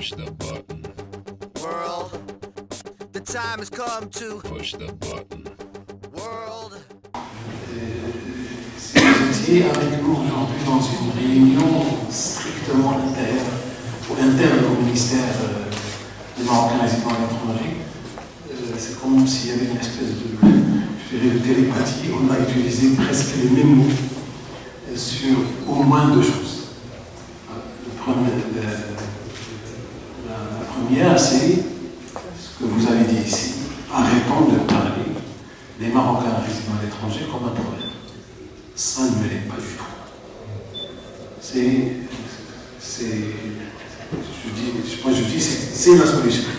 Push the button. World, the time has come to Push the button. world. Si vous étiez avec nous aujourd'hui dans une réunion strictement interne au ministère des Marocains résidant à l'étranger, c'est comme s'il y avait une espèce de télépathie. On a utilisé presque les mêmes mots sur au moins deux choses. La première, c'est ce que vous avez dit ici. Arrêtons de parler des Marocains résidant à l'étranger comme un problème. Ça ne me l'est pas du tout. Je dis, c'est la solution.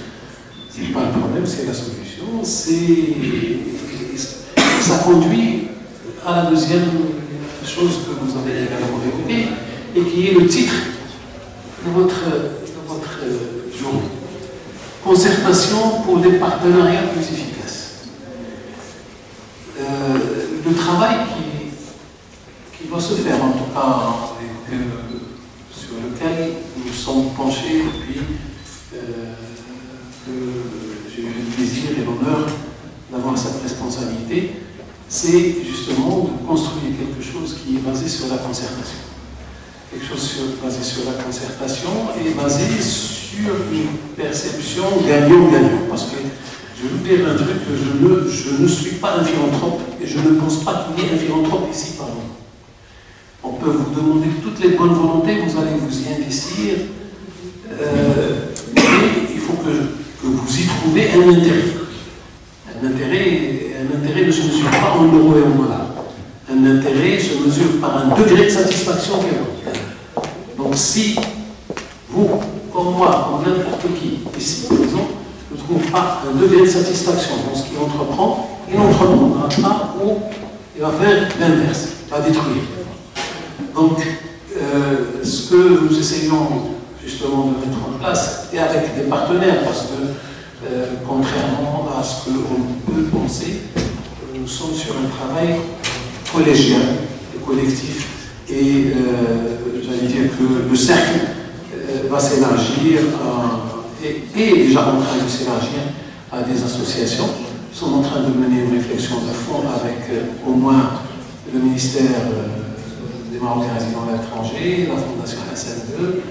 C'est pas le problème, c'est la solution. Ça conduit à la deuxième chose que vous avez également évoquée et qui est le titre de votre journée. Concertation pour des partenariats plus efficaces. Le travail qui doit se faire, en tout cas, sur lequel nous sommes penchés depuis que j'ai eu le plaisir et l'honneur d'avoir cette responsabilité, c'est justement de construire quelque chose qui est basé sur la concertation. Quelque chose basé sur la concertation et basé sur une perception gagnant-gagnant. Parce que je vais vous dire un truc, que je ne suis pas un philanthrope et je ne pense pas qu'il y ait un philanthrope ici parmi nous. On peut vous demander toutes les bonnes volontés, vous allez vous y investir, mais il faut que vous y trouvez un intérêt. Un intérêt ne se mesure pas en euros et en dollars. Un intérêt se mesure par un degré de satisfaction quelconque. Donc si vous, comme moi, comme n'importe qui, ici, par exemple, ne trouve pas un degré de satisfaction dans ce qu'il entreprend, il n'entreprendra pas ou il va faire l'inverse, il va détruire. Donc, ce que nous essayons justement de mettre en place, et avec des partenaires, parce que contrairement à ce que l'on peut penser, nous sommes sur un travail collégial et collectif, et j'allais dire que le cercle va s'élargir, et est déjà en train de s'élargir à des associations. Nous sommes en train de mener une réflexion de fond avec au moins le ministère des Marocains résidant à l'étranger, la Fondation Hassan II,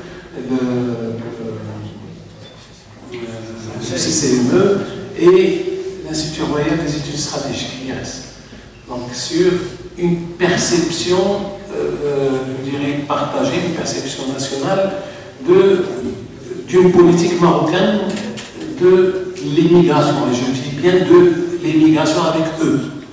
le CCME et l'Institut royal des études stratégiques, l'IRES. Donc sur une perception, je dirais, partagée, une perception nationale d'une politique marocaine de l'immigration. Et je dis bien de l'immigration avec eux.